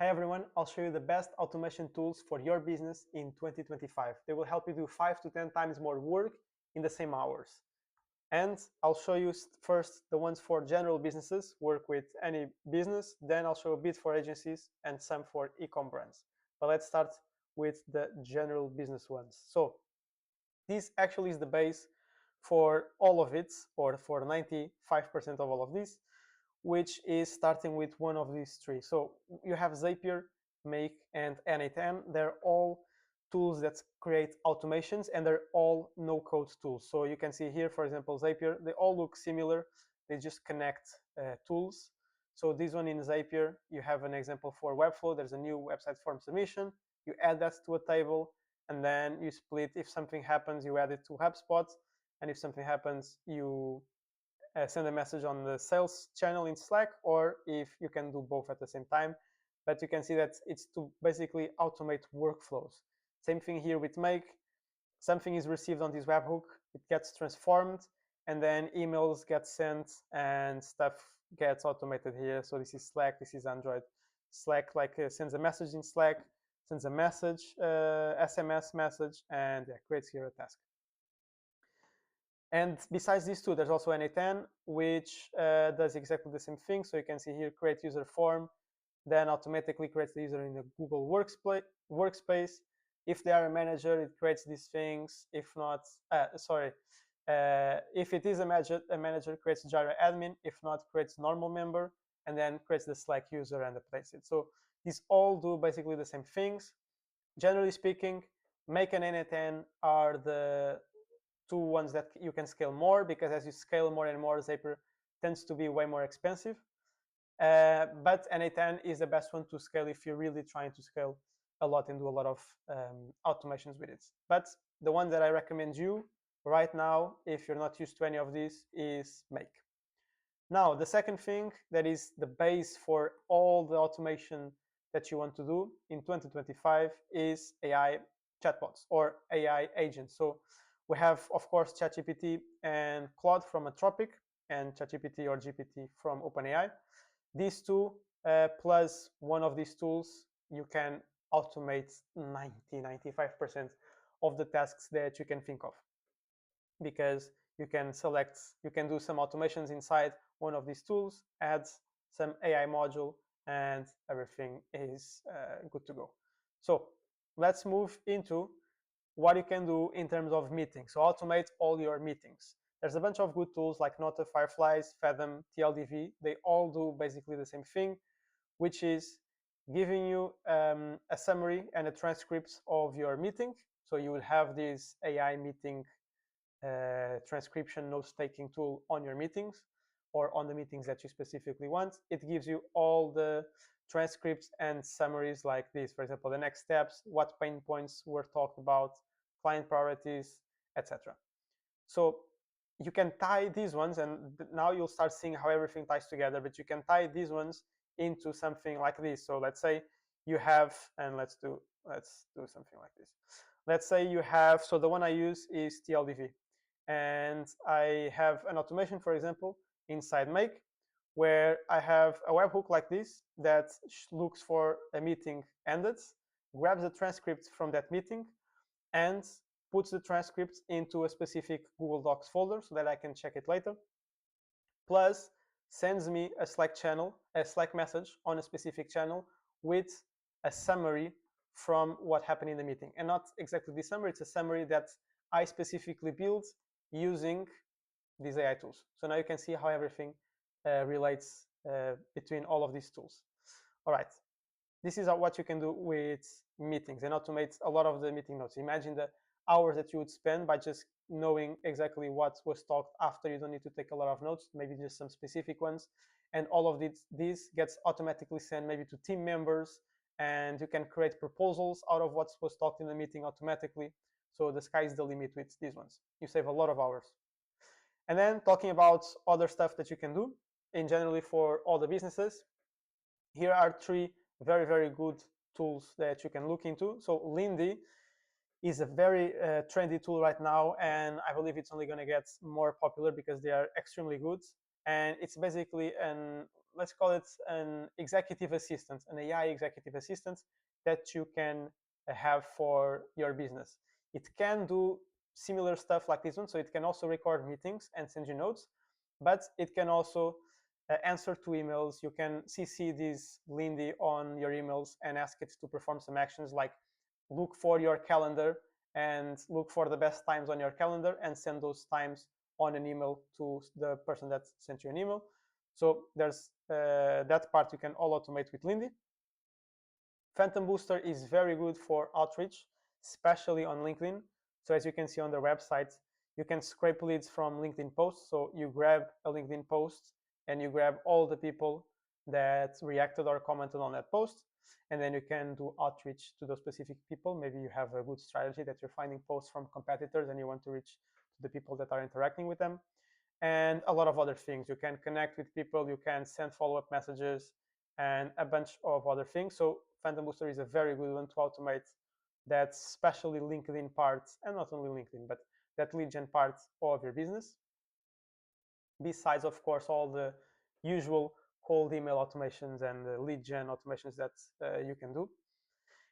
Hey everyone, I'll show you the best automation tools for your business in 2025. They will help you do 5 to 10 times more work in the same hours. And I'll show you first the ones for general businesses, work with any business. Then I'll show a bit for agencies and some for e-com brands. But let's start with the general business ones. So this actually is the base for all of it, or for 95% of all of this, which is starting with one of these three. So you have Zapier, Make, and N8N. They're all tools that create automations, and they're all no-code tools. So you can see here, for example, Zapier, they all look similar. They just connect tools. So this one in Zapier, you have an example for Webflow. There's a new website form submission. You add that to a table, and then you split. If something happens, you add it to HubSpot, and if something happens, you send a message on the sales channel in Slack, or if you can do both at the same time. But you can see that it's to basically automate workflows. Same thing here with Make. Something is received on this webhook, it gets transformed, and then emails get sent and stuff gets automated here. So this is Slack, this is Android. Slack sends a message in Slack, sends a message, SMS message, and creates here a task. And besides these two, there's also N8N, which does exactly the same thing. So you can see here, create user form, then automatically creates the user in the Google workspace. If they are a manager, it creates these things. If not, if it is a manager, creates Jira admin. If not, creates normal member, and then creates the Slack user and replace it. So these all do basically the same things. Generally speaking, Make and N8N are the two ones that you can scale more, because as you scale more and more, Zapier tends to be way more expensive. But N8N is the best one to scale if you're really trying to scale a lot and do a lot of automations with it. But the one that I recommend you right now, if you're not used to any of these, is Make. Now, the second thing that is the base for all the automation that you want to do in 2025 is AI chatbots or AI agents. So we have, of course, ChatGPT and Claude from Anthropic, and ChatGPT or GPT from OpenAI. These two, plus one of these tools, you can automate 95% of the tasks that you can think of, because you can do some automations inside one of these tools, add some AI module, and everything is good to go. So let's move into what you can do in terms of meetings. So automate all your meetings. There's a bunch of good tools like Nota, Fireflies, Fathom, TLDV. They all do basically the same thing, which is giving you a summary and a transcript of your meeting. So you will have this AI meeting transcription note-taking tool on your meetings, or on the meetings that you specifically want. It gives you all the transcripts and summaries like this. For example, the next steps, what pain points were talked about, client priorities, etc. So you can tie these ones, and now you'll start seeing how everything ties together, but you can tie these ones into something like this. So let's say you have, and let's do something like this. Let's say you have, so the one I use is TLDV, and I have an automation, for example, inside Make, where I have a webhook like this that looks for a meeting ended, grabs a transcript from that meeting, and puts the transcript into a specific Google Docs folder so that I can check it later, plus sends me a Slack message on a specific channel with a summary from what happened in the meeting. And not exactly the summary, it's a summary that I specifically built using these AI tools. So now you can see how everything relates between all of these tools. All right, this is what you can do with meetings and automate a lot of the meeting notes. Imagine the hours that you would spend by just knowing exactly what was talked after. You don't need to take a lot of notes, maybe just some specific ones. And all of this gets automatically sent maybe to team members, and you can create proposals out of what was talked in the meeting automatically. So the sky is the limit with these ones. You save a lot of hours. And then talking about other stuff that you can do in generally for all the businesses, here are three very, very good tools that you can look into. So Lindy is a very trendy tool right now, and I believe it's only going to get more popular because they are extremely good. And it's basically let's call it an executive assistant, an AI executive assistant that you can have for your business. It can do similar stuff like this one, so it can also record meetings and send you notes, but it can also answer to emails. You can CC this Lindy on your emails and ask it to perform some actions like look for your calendar and look for the best times on your calendar and send those times on an email to the person that sent you an email. So there's that part you can all automate with Lindy. Phantom Booster is very good for outreach, especially on LinkedIn. So as you can see on the website, you can scrape leads from LinkedIn posts. So you grab a LinkedIn post and you grab all the people that reacted or commented on that post, and then you can do outreach to those specific people. Maybe you have a good strategy that you're finding posts from competitors and you want to reach to the people that are interacting with them, and a lot of other things. You can connect with people, you can send follow-up messages, and a bunch of other things. So Phantom Booster is a very good one to automate that, especially LinkedIn part, and not only LinkedIn, but that lead gen part of your business. Besides, of course, all the usual cold email automations and the lead gen automations that you can do.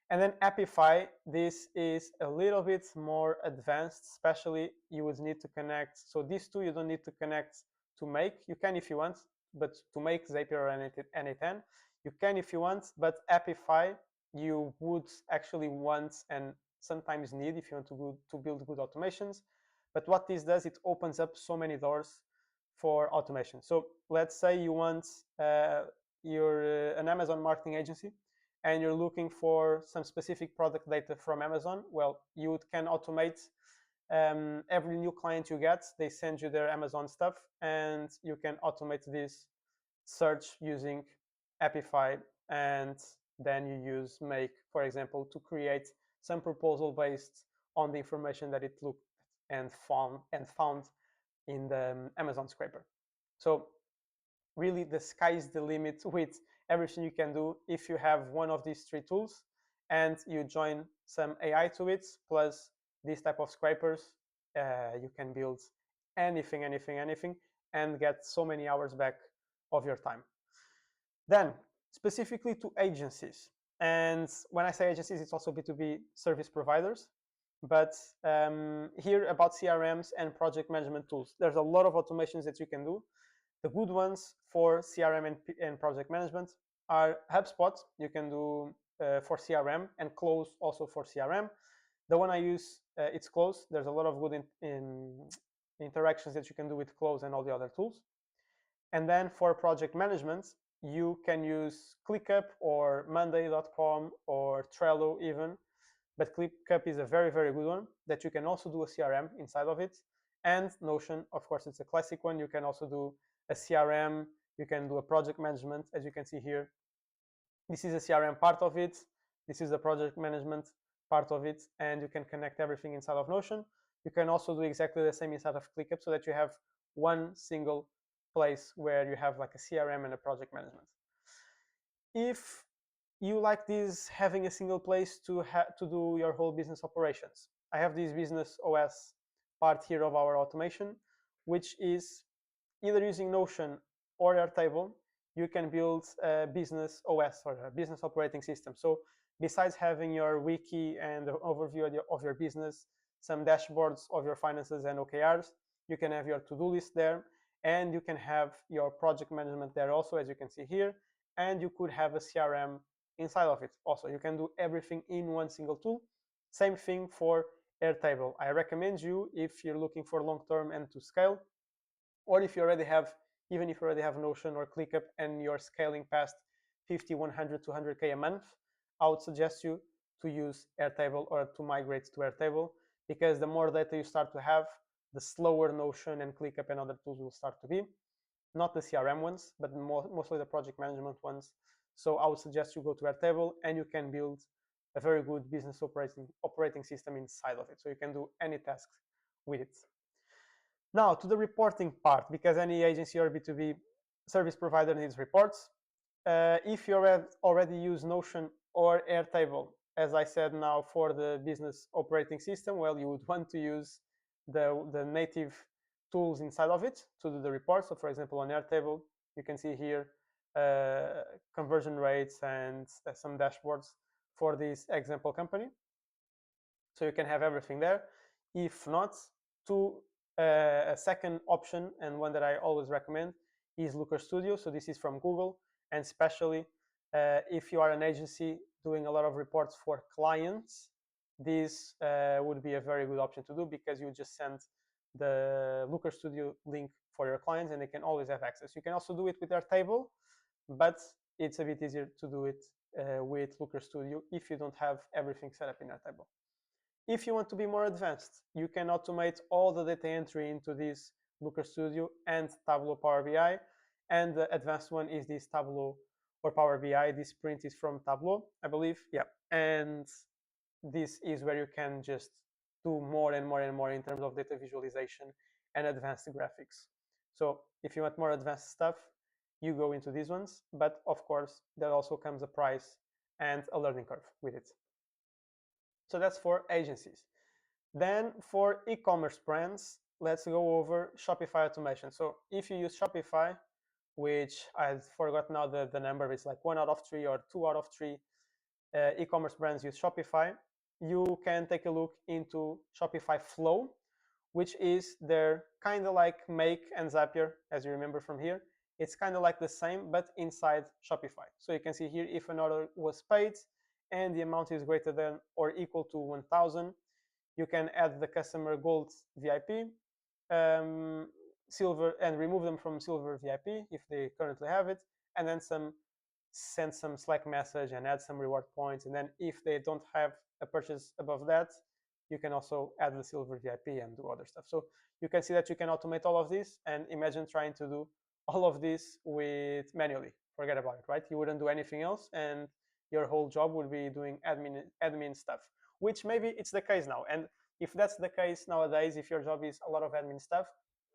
And then Apify, this is a little bit more advanced, especially you would need to connect. So these two you don't need to connect to make. You can if you want, but to make Zapier or N8N, you can if you want, but Apify you would actually want and sometimes need if you want to build good automations. But what this does, it opens up so many doors for automation. So let's say you want, you're an Amazon marketing agency, and you're looking for some specific product data from Amazon. Well, you can automate every new client you get, they send you their Amazon stuff, and you can automate this search using Apify, and then you use Make, for example, to create some proposal based on the information that it looked and found in the Amazon scraper. So really the sky is the limit with everything you can do if you have one of these three tools and you join some AI to it, plus these type of scrapers. You can build anything, and get so many hours back of your time. Then, specifically to agencies, and when I say agencies, it's also B2B service providers, but here about CRMs and project management tools. There's a lot of automations that you can do. The good ones for CRM and project management are HubSpot. You can do for CRM, and Close also for CRM. The one I use, it's Close. There's a lot of good interactions that you can do with Close and all the other tools. And then for project management, you can use ClickUp or Monday.com or Trello even. But ClickUp is a very, very good one that you can also do a CRM inside of it. And Notion, of course, it's a classic one. You can also do a CRM. You can do a project management, as you can see here. This is a CRM part of it. This is the project management part of it. And you can connect everything inside of Notion. You can also do exactly the same inside of ClickUp so that you have one single place where you have like a CRM and a project management. If you like this, having a single place to do your whole business operations, I have this business OS part here of our automation, which is either using Notion or Airtable. You can build a business OS or a business operating system. So besides having your wiki and the overview of your business, some dashboards of your finances and OKRs, you can have your to-do list there, and you can have your project management there also, as you can see here, and you could have a CRM inside of it. Also, you can do everything in one single tool. Same thing for Airtable. I recommend you, if you're looking for long-term and to scale, or if you already have, even if you already have Notion or ClickUp and you're scaling past 50, 100, 200K a month, I would suggest you to use Airtable or to migrate to Airtable, because the more data you start to have, the slower Notion and ClickUp and other tools will start to be. Not the CRM ones, but mostly the project management ones. So I would suggest you go to Airtable, and you can build a very good business operating system inside of it. So you can do any tasks with it. Now to the reporting part, because any agency or B2B service provider needs reports. If you already use Notion or Airtable, as I said now, for the business operating system, well, you would want to use the native tools inside of it to do the reports. So for example, on Airtable, you can see here conversion rates and some dashboards for this example company. So you can have everything there. If not, a second option, and one that I always recommend, is Looker Studio. So this is from Google, and especially if you are an agency doing a lot of reports for clients, this would be a very good option to do, because you just send the Looker Studio link for your clients and they can always have access. You can also do it with Airtable, but it's a bit easier to do it with Looker Studio if you don't have everything set up in Airtable. If you want to be more advanced, you can automate all the data entry into this Looker Studio and Tableau Power BI. And the advanced one is this Tableau or Power BI. This print is from Tableau, I believe. Yeah. And this is where you can just do more and more and more in terms of data visualization and advanced graphics. So if you want more advanced stuff, you go into these ones. But of course, there also comes a price and a learning curve with it. So that's for agencies. Then for e-commerce brands, let's go over Shopify automation. So if you use Shopify, which I forgot now the number, it's like 1 out of 3 or 2 out of 3 e-commerce brands use Shopify, you can take a look into Shopify Flow, which is their kind of like Make and Zapier, as you remember from here. It's kind of like the same, but inside Shopify. So you can see here, if an order was paid and the amount is greater than or equal to 1,000, you can add the customer Gold VIP, Silver, and remove them from Silver VIP if they currently have it, and then send some Slack message and add some reward points. And then if they don't have a purchase above that, you can also add the Silver VIP and do other stuff. So you can see that you can automate all of this, and imagine trying to do all of this with manually. Forget about it, right? You wouldn't do anything else, and your whole job would be doing admin stuff, which maybe it's the case now. And if that's the case nowadays, if your job is a lot of admin stuff,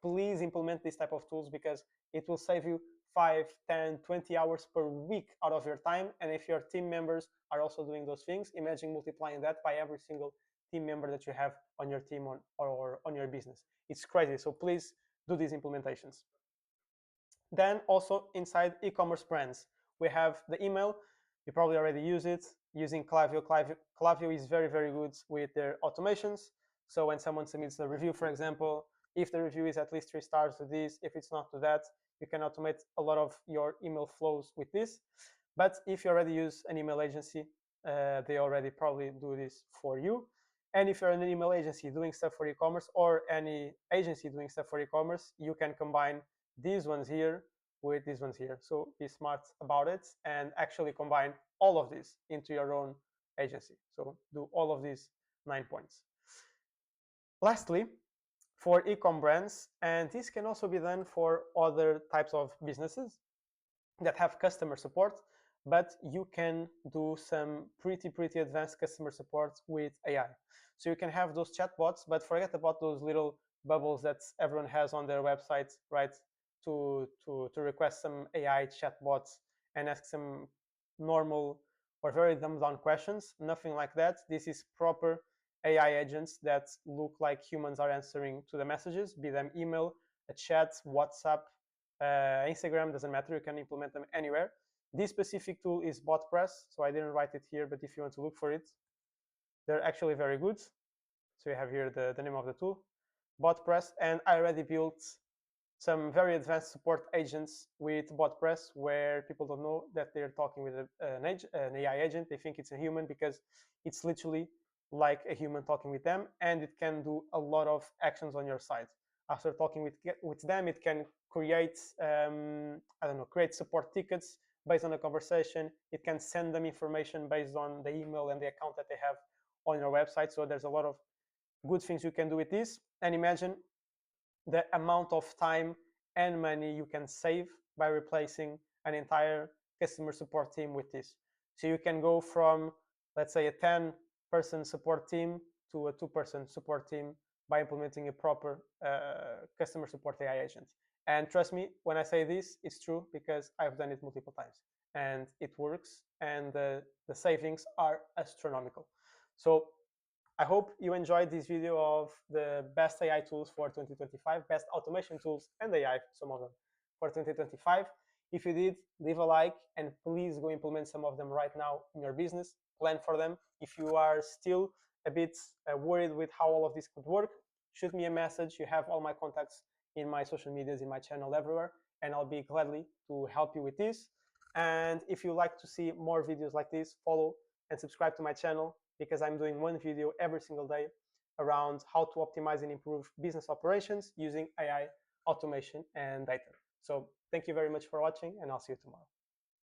please implement this type of tools, because it will save you 5, 10, 20 hours per week out of your time. And if your team members are also doing those things, imagine multiplying that by every single team member that you have on your team or on your business. It's crazy. So please do these implementations. Then also inside e-commerce brands, we have the email. You probably already use it using Klaviyo. Klaviyo is very, very good with their automations. So when someone submits a review, for example, if the review is at least 3 stars to this, if it's not to that, you can automate a lot of your email flows with this. But if you already use an email agency, they already probably do this for you. And if you're an email agency doing stuff for e-commerce, or any agency doing stuff for e-commerce, you can combine these ones here with these ones here. So be smart about it and actually combine all of this into your own agency. So do all of these 9 points. Lastly, for e-com brands, and this can also be done for other types of businesses that have customer support, but you can do some pretty advanced customer support with AI. So you can have those chatbots, but forget about those little bubbles that everyone has on their websites, right? To request some AI chatbots and ask some normal or very dumbed down questions. Nothing like that. This is proper AI agents that look like humans are answering to the messages, be them email, a chat, WhatsApp, Instagram, doesn't matter. You can implement them anywhere. This specific tool is Botpress, so I didn't write it here, but if you want to look for it, they're actually very good. So you have here the name of the tool, Botpress, and I already built some very advanced support agents with Botpress, where people don't know that they're talking with an AI agent. They think it's a human, because it's literally like a human talking with them, and it can do a lot of actions on your site. After talking with them, it can create create support tickets based on a conversation. It can send them information based on the email and the account that they have on your website. So there's a lot of good things you can do with this. And imagine the amount of time and money you can save by replacing an entire customer support team with this. So you can go from, let's say, a 10-person support team to a 2-person support team by implementing a proper customer support AI agent. And trust me, when I say this, it's true, because I've done it multiple times and it works, and the savings are astronomical. So I hope you enjoyed this video of the best AI tools for 2025, best automation tools and AI, some of them, for 2025. If you did, leave a like, and please go implement some of them right now in your business. Plan for them. If you are still a bit worried with how all of this could work, shoot me a message. You have all my contacts in my social medias, in my channel, everywhere, and I'll be gladly to help you with this. And if you like to see more videos like this, follow and subscribe to my channel, because I'm doing one video every single day around how to optimize and improve business operations using AI, automation, and data. So thank you very much for watching, and I'll see you tomorrow.